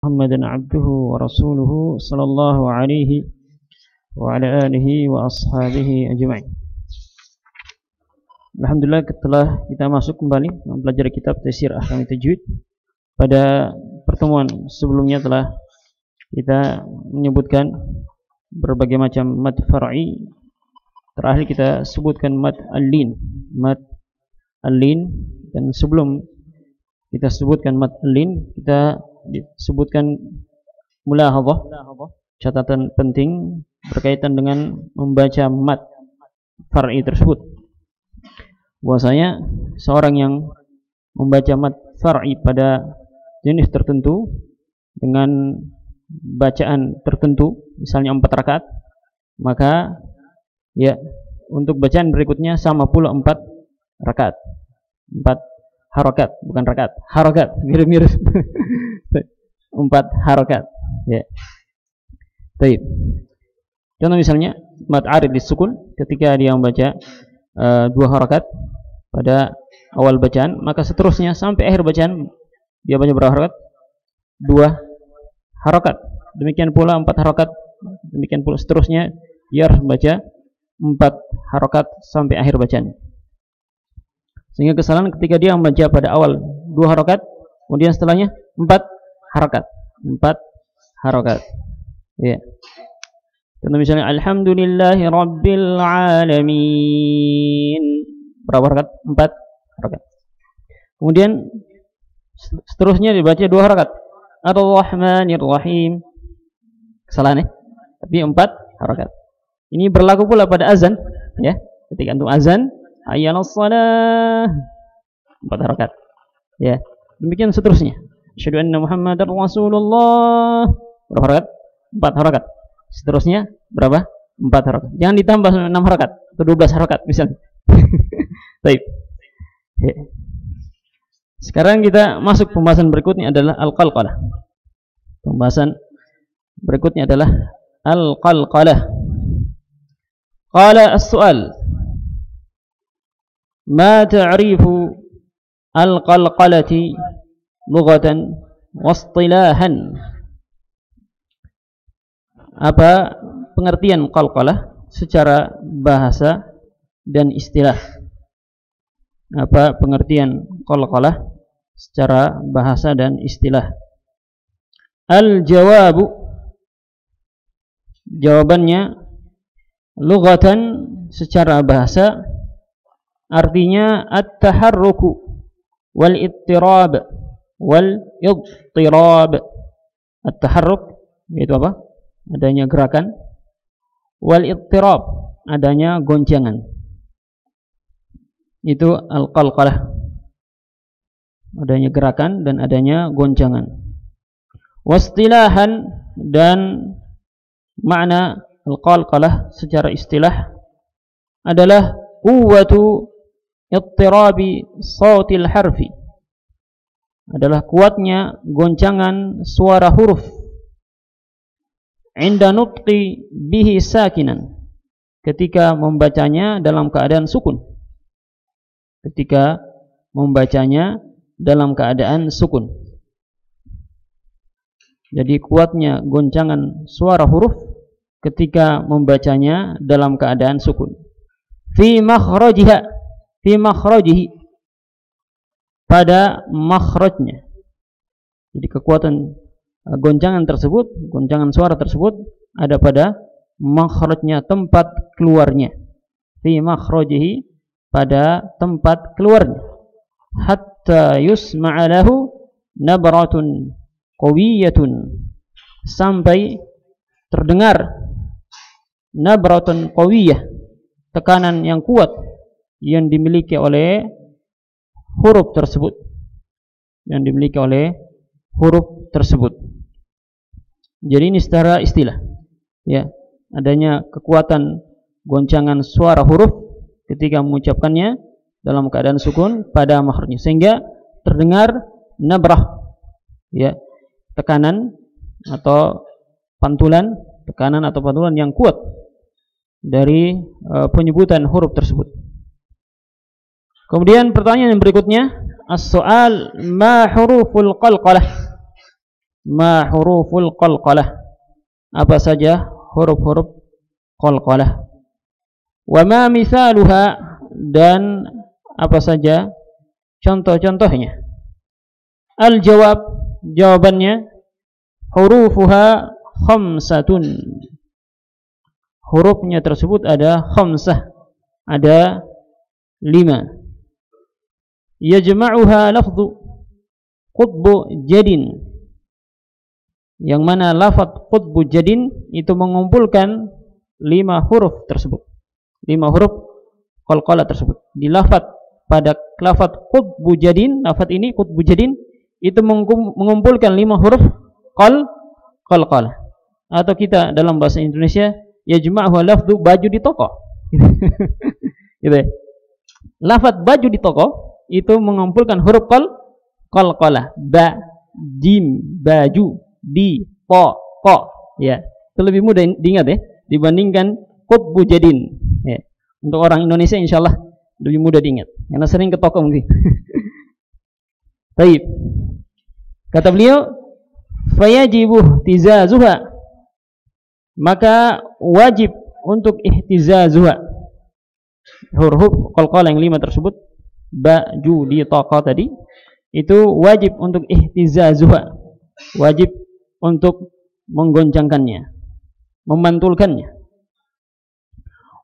محمدا عبده ورسوله صلى الله عليه وعلى آله وأصحابه أجمعين. Alhamdulillah, setelah kita masuk kembali mempelajari kitab Taisir Ahkam Tajwid. Pada pertemuan sebelumnya telah kita menyebutkan berbagai macam mad far'i. Terakhir kita sebutkan mad al-lin, dan sebelum kita sebutkan mad al-lin, kita disebutkan mulahadhah, catatan penting berkaitan dengan membaca mad far'i tersebut. Bahwasanya seorang yang membaca mad far'i pada jenis tertentu dengan bacaan tertentu, misalnya 4 rakaat, maka ya untuk bacaan berikutnya sama pula 4 rakaat. 4 harokat, bukan rakaat, harokat, mirip-mirip. 4 harokat, ya. Baik. Contoh misalnya mad arid disukun, ketika dia membaca 2 harokat pada awal bacaan, maka seterusnya sampai akhir bacaan dia baca berapa harokat? 2 harokat. Demikian pula 4 harokat, demikian pula seterusnya dia harus membaca 4 harokat sampai akhir bacaan. Sehingga kesalahan ketika dia membaca pada awal 2 harokat, kemudian setelahnya 4 harokat. 4 harokat. Ya. Contoh misalnya alhamdulillahi rabbil alamin. Berapa harokat? 4 harokat. Kemudian seterusnya dibaca 2 harokat. Ar-Rahmanir Rahim. Kesalahan ya? Tapi 4 harokat. Ini berlaku pula pada azan, ya. Ketika antum azan, hayyalas shalah, 4 harokat. Ya. Demikian seterusnya. Asyhadu anna Muhammadar Rasulullah. Berapa harokat? 4 harokat. Seterusnya berapa? 4 harokat. Jangan ditambah 6 harokat atau 12 harokat misalnya. Baik. Ya. Sekarang kita masuk pembahasan berikutnya adalah al-qalqalah. Pembahasan berikutnya adalah al-qalqalah. Qala as-su'al. Ma ta'rifu al-qalqalati lughatan wa istilahan? Apa pengertian qalqalah secara bahasa dan istilah? Apa pengertian qalqalah secara bahasa dan istilah? Al-jawabu, jawabannya, lughatan secara bahasa artinya at-taharruku wal ittirab wal idtirab. At-taharruk yaitu apa? Adanya gerakan. Wal ittirab, adanya goncangan. Itu al-qalqalah. Adanya gerakan dan adanya goncangan. Wastilahan, dan makna al-qalqalah secara istilah adalah quwwatu ittirabi sautil harfi, adalah kuatnya goncangan suara huruf, inda nutqi bihi sakinan, ketika membacanya dalam keadaan sukun. Ketika membacanya dalam keadaan sukun. Jadi kuatnya goncangan suara huruf ketika membacanya dalam keadaan sukun. Fi makhrajiha, fi makhrajihi, pada makhrajnya. Jadi kekuatan goncangan tersebut, goncangan suara tersebut ada pada makhrajnya, tempat keluarnya. Fi makhrajihi, pada tempat keluarnya. Hatta yusma'a lahu nabratun qawiyatun, sampai terdengar nabratun qawiyah, tekanan yang kuat yang dimiliki oleh huruf tersebut, yang dimiliki oleh huruf tersebut. Jadi ini secara istilah, ya, adanya kekuatan goncangan suara huruf ketika mengucapkannya dalam keadaan sukun pada makhrajnya, sehingga terdengar nabrah, ya, tekanan atau pantulan, tekanan atau pantulan yang kuat dari penyebutan huruf tersebut. Kemudian pertanyaan yang berikutnya, as-soal ma huruful qalqalah? Ma huruful qalqalah. Apa saja huruf-huruf qalqalah. Wa ma misaluha, dan apa saja contoh-contohnya. Al-jawab, jawabannya, hurufuha khamsatun. Hurufnya tersebut ada khamsah, ada 5. Yajma'uha lafzu qutbu jadin, yang mana lafaz qutbu jadin itu mengumpulkan 5 huruf tersebut. 5 huruf qalqalah tersebut. Di lafaz, pada lafaz qutbu jadin, lafaz ini qutbu jadin itu mengumpulkan 5 huruf qalqalah. Atau kita dalam bahasa Indonesia, yajma'uha lafzu baju di toko. Gitu ya. Lafaz baju di toko itu mengumpulkan huruf qalqalah. Ba, jim, baju, di, po, ya. Itu lebih mudah diingat ya dibandingkan qutbu jadin. Ya. Untuk orang Indonesia insyaallah lebih mudah diingat karena sering ke toko mungkin. Baik. Kata beliau, fayajibu ihtizazuha, maka wajib untuk ihtizazuha. Huruf qalqalah yang 5 tersebut, ba, ju, di, taqa tadi, itu wajib untuk ihtizazuha. Wajib untuk menggoncangkannya, memantulkannya.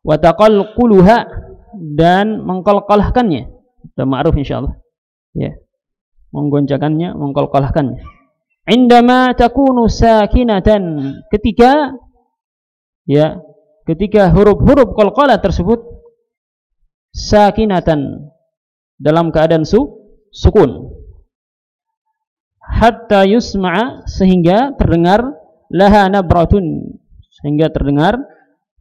Wa taqalquluha, dan mengqalqalahkannya. Itu ma'ruf insyaallah. Ya. Menggoncangkannya, mengqalqalahkannya. Indama takunu sakinatan, ketika huruf-huruf qalqalah tersebut sakinatan, dalam keadaan sukun. Hatta yusma'a, sehingga terdengar, laha nabratun, sehingga terdengar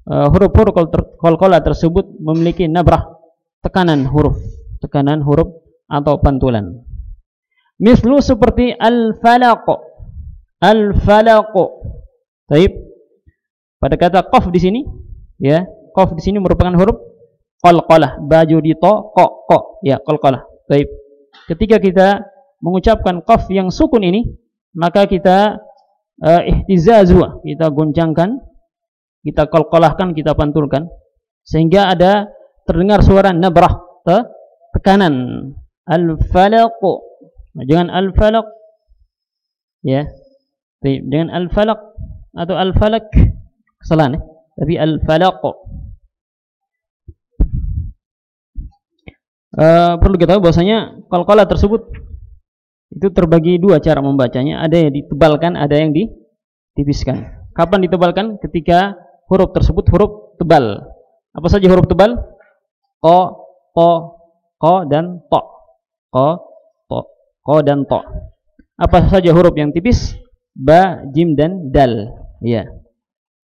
huruf-huruf qalqalah tersebut memiliki nabrah, tekanan huruf atau pantulan. Mislu, seperti al-falaq. Baik. Pada kata qaf di sini, ya, qaf di sini merupakan huruf qalqalah, baju di to, ko, ya, qalqalah. Baik. Ketika kita mengucapkan qaf yang sukun ini, maka kita ihtizazu, kita goncangkan, kita qalqalahkan, kita pantulkan, sehingga ada terdengar suara nabrah, tekanan. Al-falaq. Jangan al-falaq, ya. Baik, jangan al-falaq atau al-falak, kesalahan ya. Tapi al-falaq. Perlu kita tahu bahwasanya qalqalah tersebut itu terbagi 2 cara membacanya. Ada yang ditebalkan, ada yang ditipiskan. Kapan ditebalkan? Ketika huruf tersebut huruf tebal. Apa saja huruf tebal? Qa, to, ko, dan to. Ko dan to. Apa saja huruf yang tipis? Ba, jim, dan dal. Ya.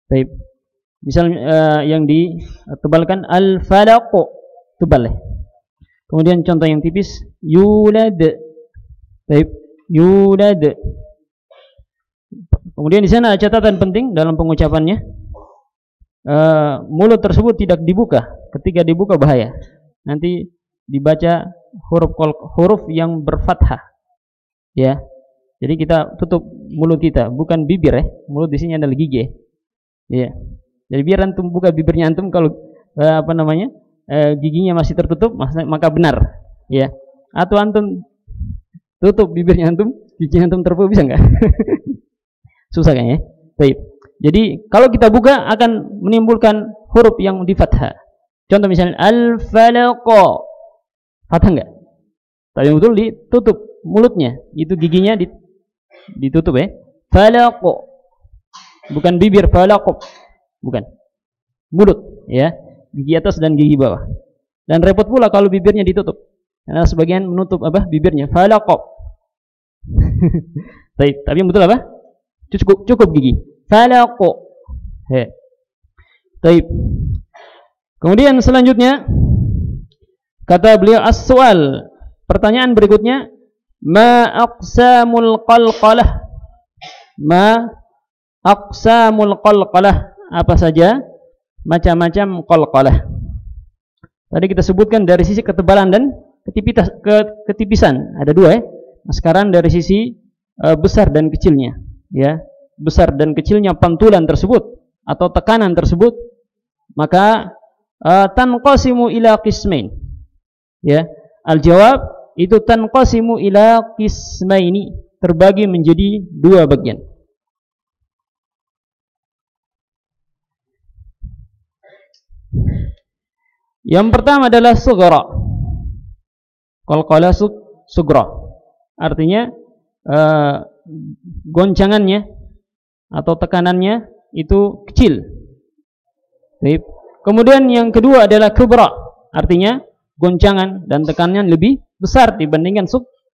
Baik. Misal yang ditebalkan al-falaq, tebal ya. Kemudian contoh yang tipis, yulad. Baik, yulad. Kemudian di sana ada catatan penting dalam pengucapannya. Mulut tersebut tidak dibuka. Ketika dibuka bahaya. Nanti dibaca huruf yang berfathah, ya. Jadi kita tutup mulut kita, bukan bibir ya. Mulut di sini adalah gigi, ya. Jadi biar antum buka bibirnya antum, kalau giginya masih tertutup, maka benar, ya. Atau antum tutup bibirnya antum, gigi antum terbuka, bisa enggak? Susah kayaknya. Baik. Jadi kalau kita buka akan menimbulkan huruf yang di fathah. Contoh misalnya al-falaq. Fathah enggak? Tapi betul ditutup mulutnya, itu giginya ditutup ya. Falaq. Bukan bibir, falaq. Bukan. Mulut, ya. Gigi atas dan gigi bawah. Dan repot pula kalau bibirnya ditutup. Karena sebagian menutup bibirnya. Falaq. Baik, tapi betul apa? Cukup gigi. Falaq. Baik. Kemudian selanjutnya kata beliau as-su'al, pertanyaan berikutnya, ma aqsamul qalqalah? Ma aqsamul qalqalah, apa saja macam-macam qalqalah? Tadi kita sebutkan dari sisi ketebalan dan ketipisan, ada 2 ya. Nah, sekarang dari sisi besar dan kecilnya, ya, besar dan kecilnya pantulan tersebut atau tekanan tersebut, maka tanqasimu ila qismain, ya. Al-jawab itu tanqasimu ila qismaini, terbagi menjadi dua bagian. Yang pertama adalah sughra. Qalqalah sughra. Artinya goncangannya atau tekanannya itu kecil. Baik. Kemudian yang kedua adalah kubra. Artinya goncangan dan tekanannya lebih besar dibandingkan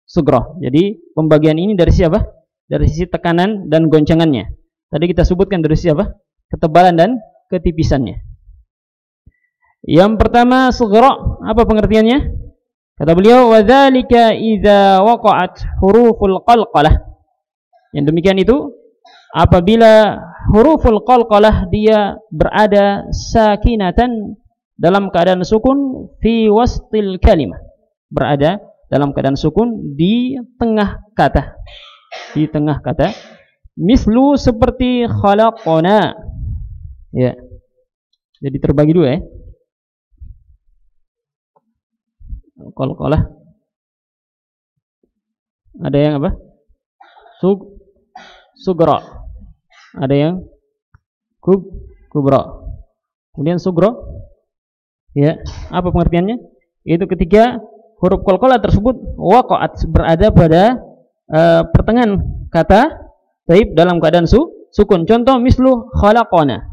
sughra. Jadi pembagian ini dari siapa? Dari sisi tekanan dan goncangannya. Tadi kita sebutkan dari siapa? Ketebalan dan ketipisannya. Yang pertama sughra, apa pengertiannya? Kata beliau, wa dzalika idza waqa'at huruful qalqalah. Yang demikian itu apabila huruful qalqalah dia berada sakinatan, dalam keadaan sukun, fi wastil kalimah, berada dalam keadaan sukun di tengah kata, di tengah kata. Mislu, seperti khalaqona, ya. Jadi terbagi dua, ya. Qalqalah ada yang apa? Sughra, ada yang kubra. Kemudian sughra, ya, apa pengertiannya? Itu ketika huruf qalqalah tersebut waqa'at, berada pada pertengahan kata, taib, dalam keadaan sukun. Contoh, mislu khalaqona.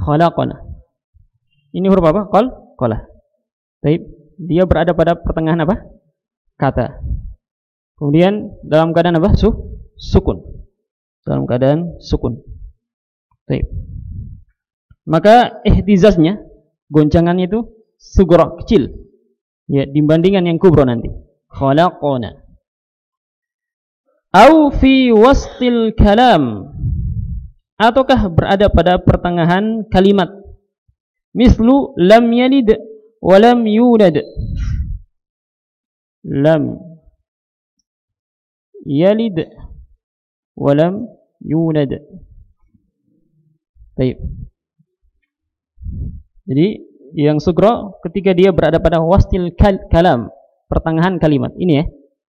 Khalaqana. Ini huruf apa? Qalqalah. Taib, dia berada pada pertengahan apa? Kata. Kemudian dalam keadaan apa? Sukun. Dalam keadaan sukun. Taib. Maka ihtizaznya, goncangannya itu sughra, kecil, ya, dibandingkan yang kubra nanti. Khalaqana. Au fi wastil kalam, ataukah berada pada pertengahan kalimat. Mislu lam yalid wa lam yulad. Lam yalid wa lam yulad. Baik. Jadi yang sughra ketika dia berada pada wastil kalam, pertengahan kalimat. Ini, ya.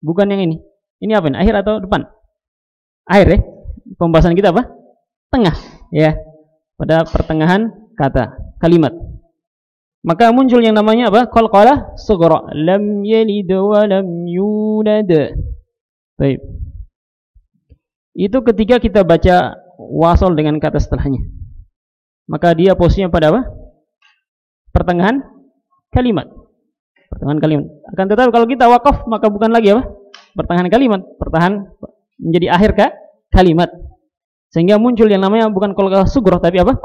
Bukan yang ini. Ini apa ini? Akhir atau depan? Akhir, ya. Pembahasan kita apa? Tengah, ya, pada pertengahan kata, kalimat. Maka muncul yang namanya apa? Qalqalah sughra. Lam yalid wa lam yulad. Baik. Itu ketika kita baca wasal dengan kata setelahnya. Maka dia posisinya pada apa? Pertengahan kalimat. Pertengahan kalimat. Akan tetapi kalau kita waqaf, maka bukan lagi apa? Pertengahan kalimat, pertengahan menjadi akhir kalimat. Sehingga muncul yang namanya bukan qalqalah sughra, tapi apa?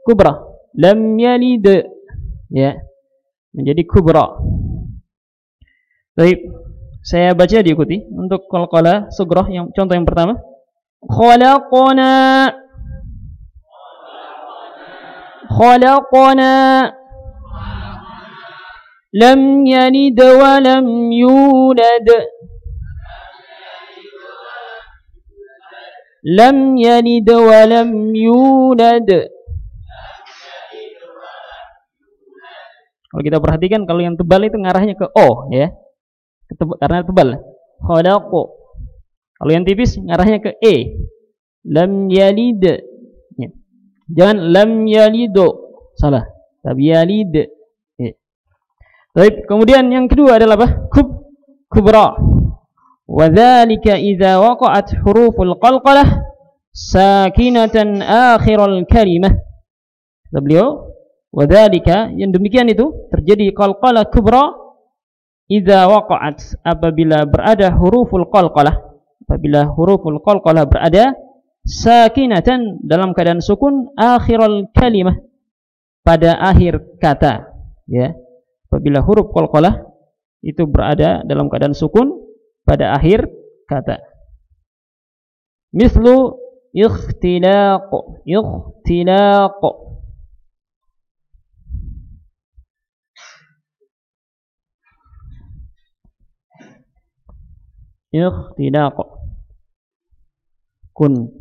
Kubra. Lam yalid, ya, menjadi kubra. Baik, saya baca, diikuti. Untuk qalqalah sughra, yang contoh yang pertama, khalaqana, khalaqana, lam yalid wa lam yulad. Lam yalid wa lam yulad. Kalau kita perhatikan, kalau yang tebal itu ngarahnya ke O, ya, karena tebal. Khalaqo. Kalau yang tipis ngarahnya ke E. Lam yalid, ya. Jangan lam yalido, salah, tapi yalid, ya. Baik, kemudian yang kedua adalah apa? Kubra. وذلك إذا وقعت حروف القلقلة ساكنة آخر الكلمة. Kata beliau, وذلك, yang demikian itu terjadi qalqalah kubra, idza waqa'at, apabila berada huruful qalqalah, apabila huruful qalqalah berada sakinatan, dalam keadaan sukun, akhirul kalimah, pada akhir kata, ya. Apabila huruf qalqalah itu berada dalam keadaan sukun pada akhir kata. Mislu ikhtilaq, ikhtilaq. ikhtilaq. Kun.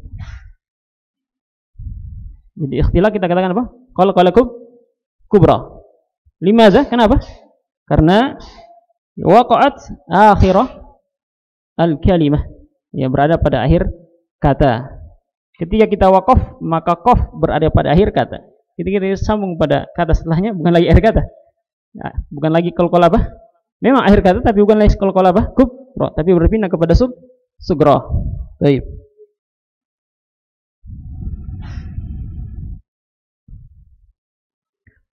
Jadi ikhtilaq kita katakan apa? Qalqalah kubra. Limaza? Kenapa? Karena waqa'at akhirah al-kalimah, yang berada pada akhir kata. Ketika kita waqaf, maka qaf berada pada akhir kata. Ketika kita sambung pada kata setelahnya, bukan lagi akhir kata. Nah, bukan lagi qalqalah, memang akhir kata, tapi bukan lagi qalqalah kubra, tapi berpindah kepada sugra. Baik.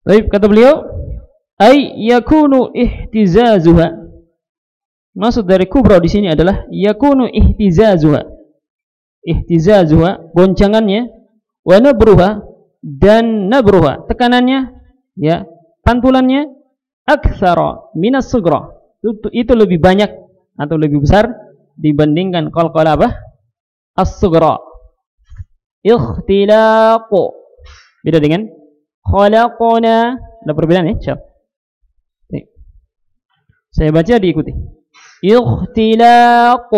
Baik, kata beliau, ay yakunu ihtizazuha. Maksud dari kubra di sini adalah yakunu ihtizazuha. Ihtizazuha, goncangannya, wa nabruha, dan nabruha, tekanannya, ya, pantulannya, aktsara minas sugra. Itu lebih banyak atau lebih besar dibandingkan qalqalah as-sugra. Ikhtilaq. Beda dengan khalaqna. Ada perbedaan ya? Siap. Saya baca, diikuti. Ikhtilaq.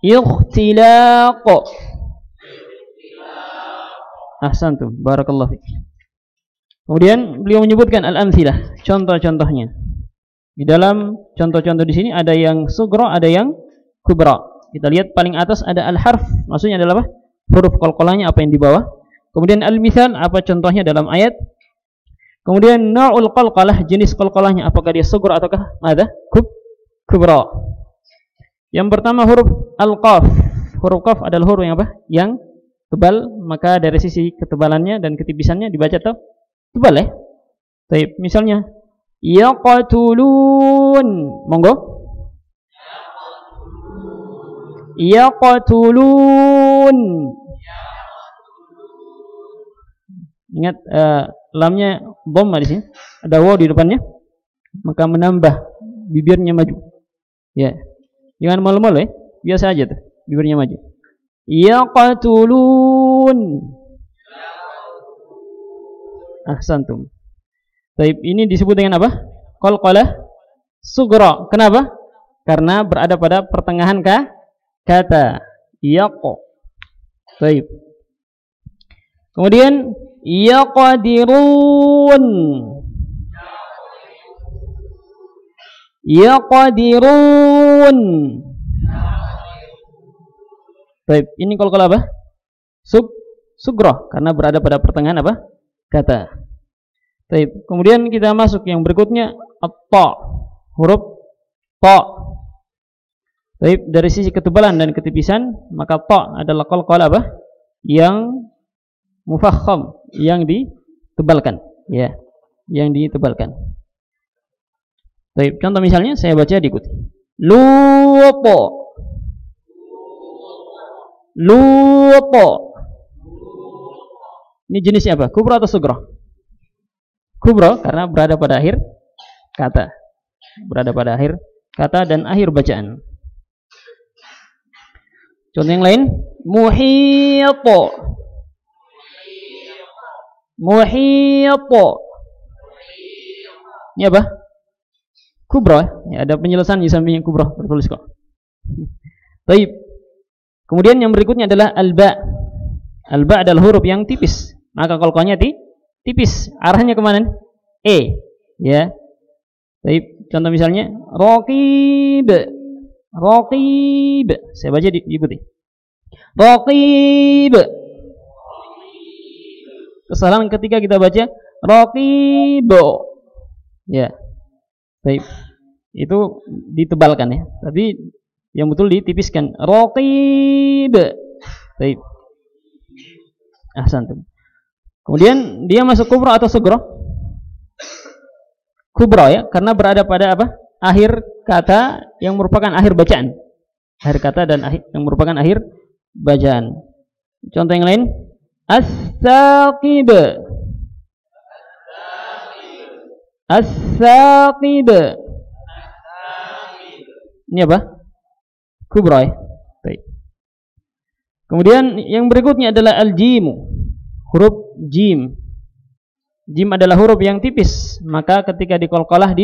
Ikhtilaq. Ahsantum, barakallahu fiik. Kemudian beliau menyebutkan al-amtsilah, contoh-contohnya. Di dalam contoh-contoh di sini ada yang sugra, ada yang kubra. Kita lihat paling atas ada al-harf, maksudnya adalah apa? Huruf qalqalahnya apa yang di bawah. Kemudian al-mitsal, apa contohnya dalam ayat. Kemudian na'ul qalqalah, jenis qalqalahnya apakah dia sugra ataukah ada kubra. Yang pertama huruf al-qaf. Huruf qaf adalah huruf yang apa? Yang tebal, maka dari sisi ketebalannya dan ketipisannya dibaca tebal ya. Baik, misalnya yaqtulun, monggo. Yaqtulun. Ingat lamnya dhamma di sini, ada waw di depannya, maka menambah bibirnya maju. Ya. Jangan malu-malu ya, biasa aja tuh, bibirnya maju. Yaqtulun. Ahsantum. Baik, ini disebut dengan apa? Qalqalah sugra. Kenapa? Karena berada pada pertengahan kata. Yaqo. Baik. Kemudian yaqdirun. Yaqdirun. Baik, ini qalqalah apa? Sugra, karena berada pada pertengahan apa? Kata. Baik, kemudian kita masuk yang berikutnya, at-ta, huruf ta. Baik, dari sisi ketebalan dan ketipisan, maka ta adalah qalqalah apa? Yang mufakham, yang ditebalkan, ya, yang ditebalkan. Baik, contoh misalnya saya baca, diikuti. Lupo. Lupo. Ini jenisnya apa? Kubra atau sugra? Kubra karena berada pada akhir kata. Berada pada akhir kata dan akhir bacaan. Contoh yang lain, muhito. Muhito. Ini apa? Kubra. Ya, ada penyelesaian di samping kubra, tertulis kok. Baik. Kemudian yang berikutnya adalah al-ba. Al-ba adalah huruf yang tipis, maka qalqalahnya tipis. Arahnya kemana? Ya. Baik, contoh misalnya raqib. Raqib. Saya baca, diikuti. Raqib. Kesalahan ketika kita baca raqib. Ya. Baik. Itu ditebalkan ya, tapi yang betul ditipiskan. Raqib. Baik. Ahsantum. Kemudian dia masuk kubra atau sugra? Kubra ya, karena berada pada apa? Akhir kata yang merupakan akhir bacaan. Akhir kata dan yang merupakan akhir bacaan. Contoh yang lain, as-saqib. As-saqib. Ini apa? Kubra ya. Baik. Kemudian yang berikutnya adalah al-jim. Huruf jim. Jim adalah huruf yang tipis, maka ketika diqalqalah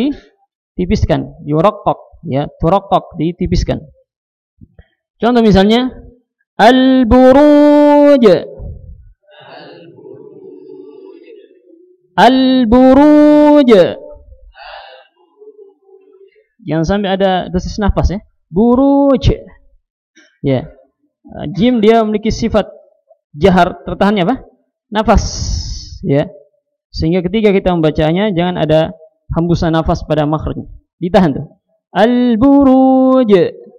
ditipiskan, yuraqqaq, ya, turaqqaq, ditipiskan. Contoh misalnya al-buruj. Al-buruj. Jangan sampai ada desis nafas ya. Buruj. Ya. Jim dia memiliki sifat jahar, tertahannya apa? Nafas. Ya. Sehingga ketika kita membacanya jangan ada hembusan nafas pada makhrajnya. Ditahan tuh. Al-buruj.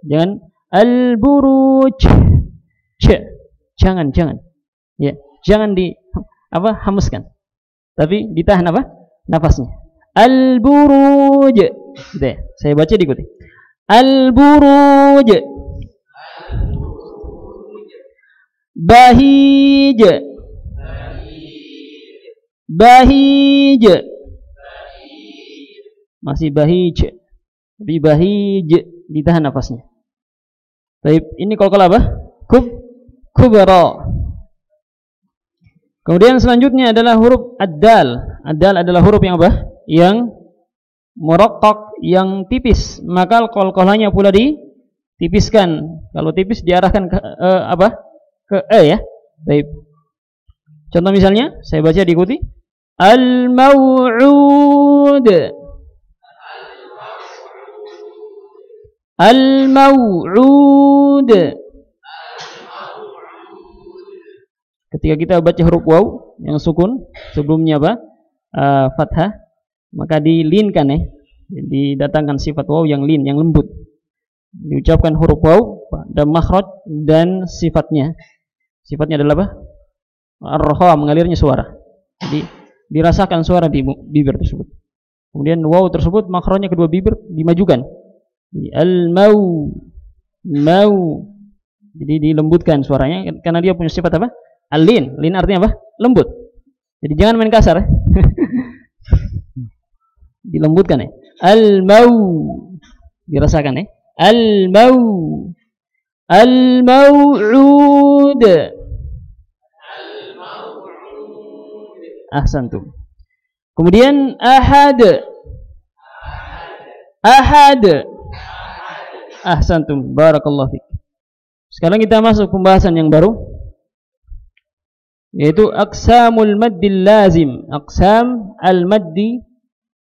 Jangan al-buruj. Jangan. Ya, jangan di hembuskan. Tapi ditahan nafasnya. Al-buruj. Gitu ya. Saya baca diikuti. Al-buruj. Bahij. Bahij. Masih bahij. Tapi bahij ditahan nafasnya. Baik, ini qalqalah apa? Kubra. Kemudian selanjutnya adalah huruf ad-dal. Ad-dal adalah huruf yang apa? Yang muraqqaq, yang tipis. Maka qalqalahnya pula ditipiskan. Kalau tipis diarahkan ke Ke e ya. Baik. Contoh misalnya, saya baca diikuti. Al-maw'ud. Al-maw'ud. Ketika kita baca huruf waw yang sukun, sebelumnya apa? Fathah, maka dilinkan ya. Didatangkan sifat waw yang lin, yang lembut. Diucapkan huruf waw dan makhraj dan sifatnya. Sifatnya adalah apa? Ar-raha, mengalirnya suara. Jadi dirasakan suara di bibir tersebut. Kemudian waw tersebut makhrajnya kedua bibir dimajukan. Al-mau. Jadi dilembutkan suaranya karena dia punya sifat apa? Al-lin. Lin artinya apa? Lembut. Jadi jangan main kasar. Dilembutkan ya. Al-mau. Dirasakan ya. Al-mau. Al-maw'ud. Ahsantum. Kemudian ahad. Ahsantum. Barakallahu fiik. Sekarang kita masuk pembahasan yang baru, yaitu aqsamul maddil lazim. Aqsam al-maddi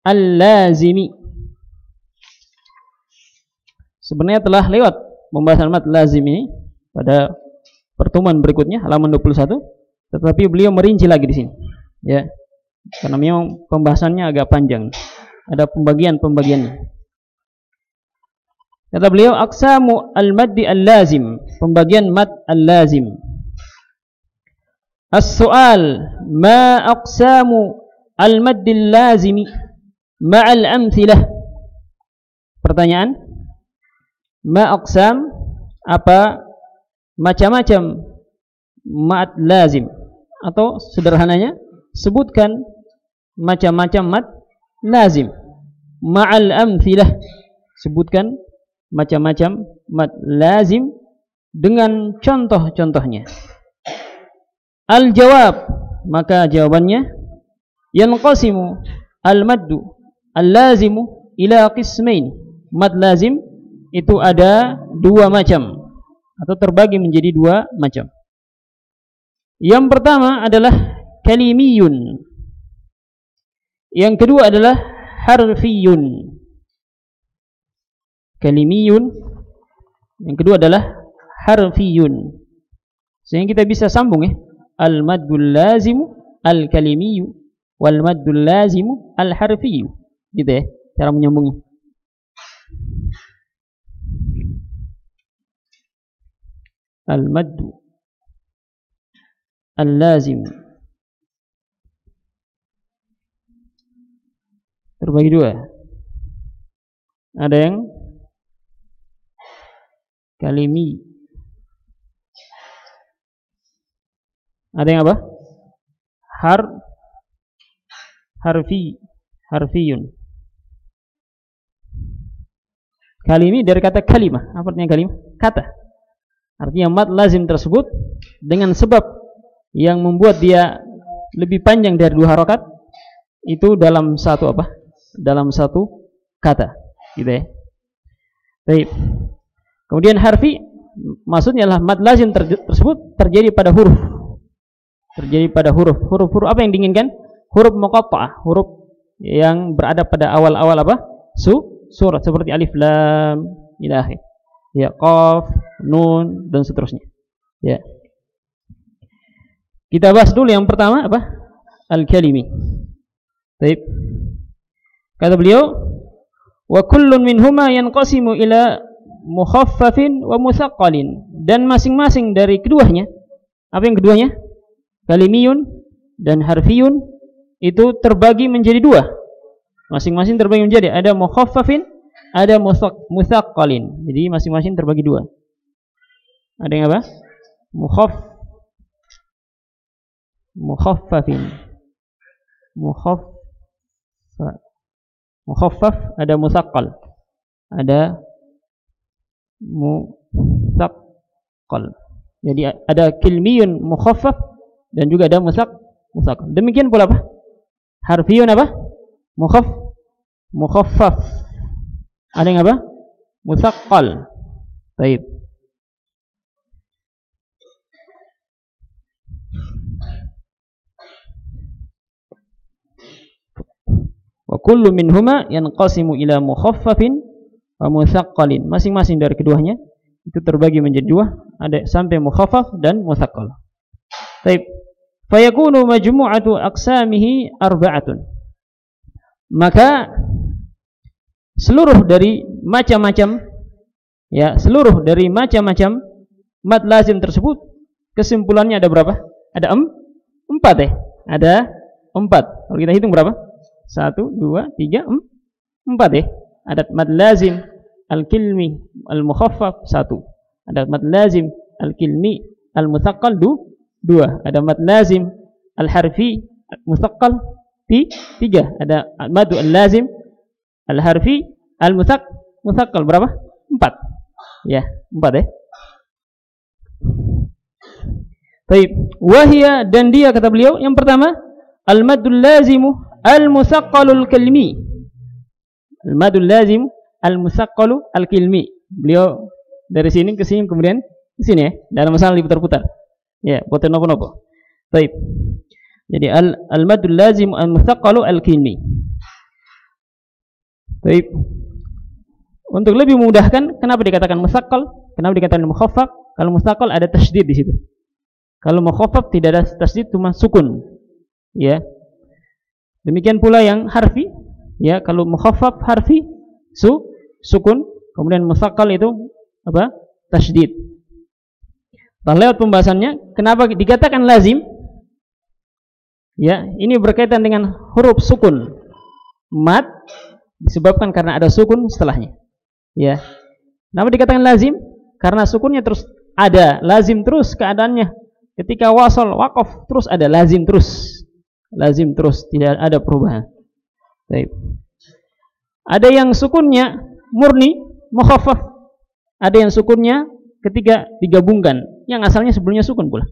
al-lazimi. Sebenarnya telah lewat pembahasan mad lazim ini pada pertemuan berikutnya halaman 21, tetapi beliau merinci lagi di sini. Ya. Karena memang pembahasannya agak panjang. Ada pembagiannya. Kata beliau aqsamu al-maddi al-lazim, pembagian mad al-lazim. As-su'al, ma aqsamu al-maddi al-lazimi ma'al amthilah. Pertanyaan, ma aqsam, apa macam-macam mad lazim, atau sederhananya sebutkan macam-macam mad lazim. Ma'al amthilah, sebutkan macam-macam mad lazim dengan contoh-contohnya. Al-jawab, maka jawabannya yanqasimu al-maddu al-lazimu ila qismain. Mad lazim itu ada dua macam atau terbagi menjadi dua macam. Yang pertama adalah kalimiyun. Yang kedua adalah harfiyun. Kalimiyun, yang kedua adalah harfiyun. Sehingga kita bisa sambung ya. Al-maddul lazimu al-kalimiyu wal maddul lazimu al-harfiyu. Gitu ya cara menyambungnya. Al-maddu al-lazim terbagi dua. Ada yang kalimi, ada yang apa? Harfiyun. Kalimi dari kata kalimah. Apa artinya kalimah? Kata. Artinya mad lazim tersebut dengan sebab yang membuat dia lebih panjang dari dua harokat itu dalam satu apa? Dalam satu kata. gitu ya. Baik. Kemudian harfi maksudnya adalah mad lazim tersebut terjadi pada huruf. Terjadi pada huruf apa yang diinginkan? Huruf muqatta'ah, huruf yang berada pada awal-awal apa? Surat seperti alif lam ila akhir. Ya, qaf, nun dan seterusnya. Ya. Kita bahas dulu yang pertama apa? Al-kalimi. Baik. Kata beliau, wa kullun minhuma yanqasimu ila mukhaffafin wa musaqqalin. Dan masing-masing dari keduanya, apa yang keduanya? Kalimiyun dan harfiyun itu terbagi menjadi dua. Masing-masing terbagi menjadi ada mukhaffafin, ada musaqqalin. Jadi masing-masing terbagi dua. Ada yang apa? Mukhaffafin. Mukhaffaf ada musaqqal. Ada musaqqal. Jadi ada kilmiyun mukhaffaf dan juga ada musaqqal. Demikian pula apa? Harfiyun apa? Mukhaffaf. Ada yang apa? Musaqqal. Baik. Wa kullu minhuma yanqasimu ila mukhaffafin wa musaqqalin. Masing-masing dari keduanya itu terbagi menjadi dua, ada sampai mukhaffaf dan musaqqal. Baik. Fayakunu majmu'atu aqsamihi arba'atun. Maka seluruh dari macam-macam mad lazim tersebut kesimpulannya ada berapa? Ada 4 ya. Ada 4. Kalau kita hitung berapa? 1, 2, 3, 4 ya. Ada mad lazim al-kilmi al-mukhaffaf 1. Ada mad lazim al-kilmi al-musaqqal 2. Ada mad lazim al-harfi musaqqal 3. Ada mad al-lazim al-harfi al-musaqqal berapa? 4. Ya, 4 ya. Baik, wahia dan dia kata beliau yang pertama al-madul lazimu al-musaqqalul kalmi. Al-madul lazim al-musaqqalu al-kilmi. Beliau dari sini ke sini kemudian ke sini ya, dalam masalah diputar-putar. Ya, boten nopo-nopo. Baik. Jadi al-madul lazim al-musaqqalu al-kilmi. Baik. Untuk lebih memudahkan, kenapa dikatakan musaqqal? Kenapa dikatakan mukhaffaf? Kalau musaqqal ada tasydid di situ. Kalau mukhaffaf tidak ada tasydid, cuma sukun. Ya. Demikian pula yang harfi, ya, kalau mukhaffaf harfi sukun, kemudian musaqqal itu apa? Tasydid. Lewat pembahasannya, kenapa dikatakan lazim? Ya, ini berkaitan dengan huruf sukun. Mad disebabkan karena ada sukun setelahnya. Ya. Kenapa dikatakan lazim? Karena sukunnya terus ada, lazim terus keadaannya. Ketika wasal, waqaf terus ada, lazim terus. Lazim terus, tidak ada perubahan. Baik. Ada yang sukunnya murni, mukhaffaf. Ada yang sukunnya ketika digabungkan, yang asalnya sebelumnya sukun pula.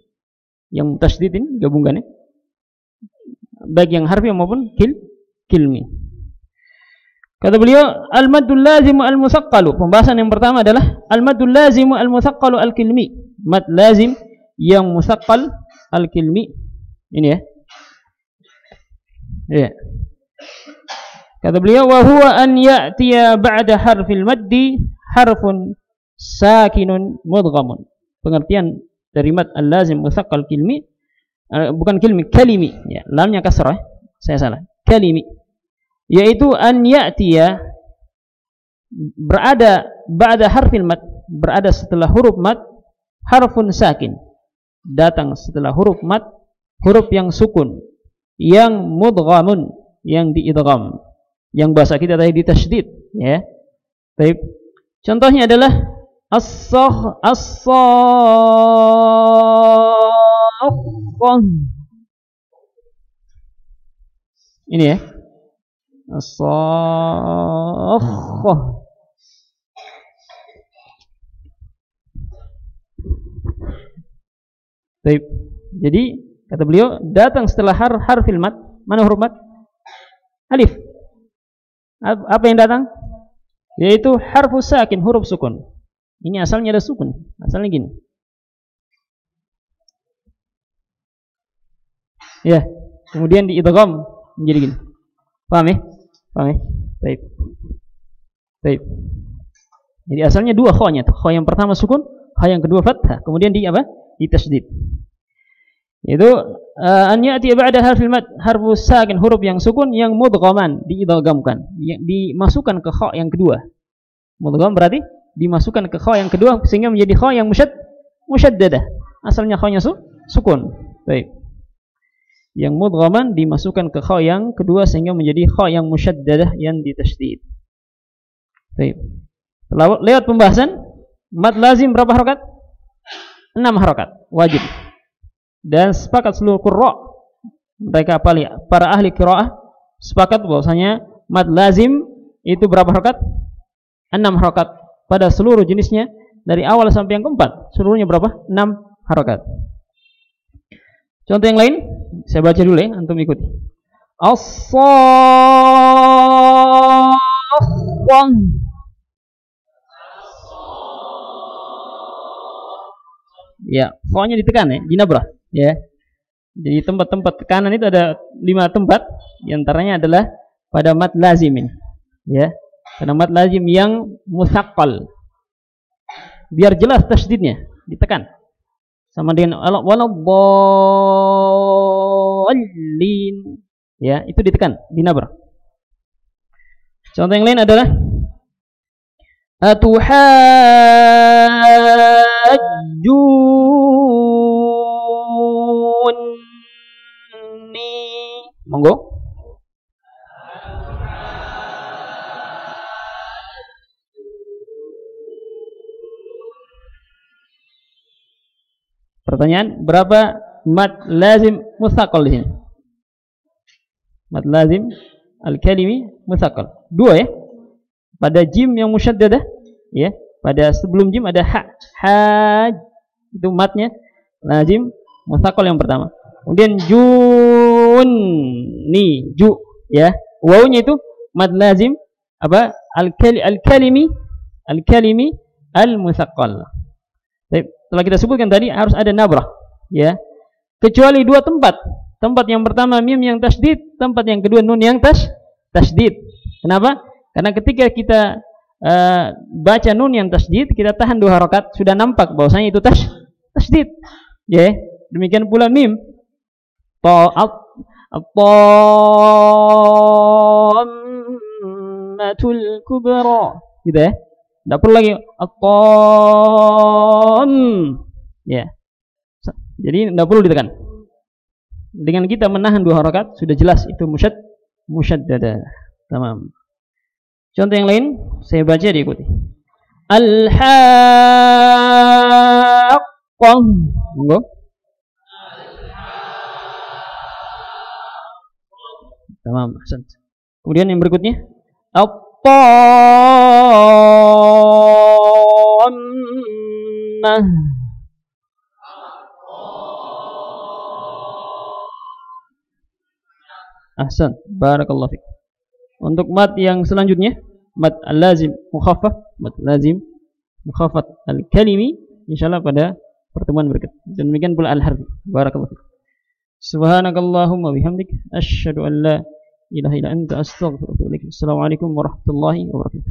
Yang tasydid ini gabungannya. Baik yang harfi maupun kilmi. Kata beliau, al-maddul lazimu al-musaqqalu. Pembahasan yang pertama adalah al-maddul lazimu al-musaqqalu al-kilmi. Mad lazim yang musaqqal al-kilmi. Ini ya. Ya. Kata beliau, wa huwa an ya'tiya ba'da harfil maddi harfun sakinun mudghamun. Pengertian dari mad al-lazim musaqqal kilmi, bukan kilmi, kalimi. Ya, lamnya kasrah. Saya salah. Kalimi. Yaitu an ya'tiya berada ba'da harfil mad, berada setelah huruf mad, harfun sakin. Datang setelah huruf mad, huruf yang sukun, yang mudghamun, yang diidgham, yang bahasa kita tadi ditasydid, ya. Baik. Contohnya adalah ini ya. As-sakhah. Baik. Jadi kata beliau datang setelah harfil mad. Mana huruf mad? Alif. Apa yang datang? yaitu harfus sakin, huruf sukun. Ini asalnya ada sukun, asalnya gini. Ya, kemudian diidgham menjadi gini. Paham ya? Paham ya? Baik. Baik. Jadi asalnya dua kha-nya tuh. Kha yang pertama sukun, kha yang kedua fathah. Kemudian di apa? Di tasydid. Itu an ya'ti ba'da harfil mad harfus sakin, huruf yang sukun yang mudghaman, diidghamkan, dimasukkan ke kha yang kedua. Mudgham berarti dimasukkan ke kha yang kedua sehingga menjadi kha yang musyaddadah. Asalnya kha-nya sukun. Baik. Yang mudghaman dimasukkan ke kha yang kedua sehingga menjadi kha yang musyaddadah yang ditasydid. Baik. Lewat pembahasan mad lazim berapa harakat? 6 harakat wajib. Dan sepakat seluruh qurra, mereka para ahli qiraah sepakat bahwasanya mad lazim itu berapa harakat? 6 harakat pada seluruh jenisnya dari awal sampai yang keempat. Seluruhnya berapa? 6 harakat. Contoh yang lain saya baca dulu ya, antum ikuti. As-saffan. Ya, fa-nya ditekan ya, dinabrah ya. Jadi tempat-tempat tekanan itu ada 5 tempat, di antaranya adalah pada mad lazim ini. Ya. Pada mad lazim yang musaqqal. Biar jelas tasydidnya, ditekan. Sama dengan waladdallin. Ya, itu ditekan, dinabrah. Contoh yang lain adalah atuhajjunni. Monggo. Pertanyaan, berapa mad lazim musaqqal di sini? Mad lazim al-kalimi musaqqal. 2 ya. Pada jim yang musyaddadah ya, pada sebelum jim ada ha. Haj itu madnya lazim musaqqal yang pertama. Kemudian junni, ju ya. Wawunya itu mad lazim apa? Al-kalimi al-musaqqal. Setelah kita sebutkan tadi harus ada nabrah ya. Kecuali 2 tempat. Tempat yang pertama mim yang tasydid, tempat yang kedua nun yang tasydid. Kenapa? Karena ketika kita baca nun yang tasydid, kita tahan 2 harakat, sudah nampak bahwasanya itu tasydid. Ya, demikian pula mim. At-tammatul kubra. Gitu ya. Tidak perlu lagi at-tam. Ya. Jadi tidak perlu ditekan. Dengan kita menahan 2 harakat sudah jelas itu musyaddadah. Tamam. Contoh yang lain saya baca diikuti. Al-haqqah. Monggo. Tamam, ahsan. Kemudian yang berikutnya at-tammah. Ahsan, barakallahu fiik. Untuk mad yang selanjutnya, mad al-lazim mukhaffaf, mad lazim mukhaffat al-kalimi, insyaallah pada pertemuan berikut. Dan demikian pula al-harfi. Barakallahu fiik. Subhanakallahumma bihamdik asyhadu an la ilaha illa anta astaghfiruka wa atubu ilaik. Assalamualaikum warahmatullahi wabarakatuh.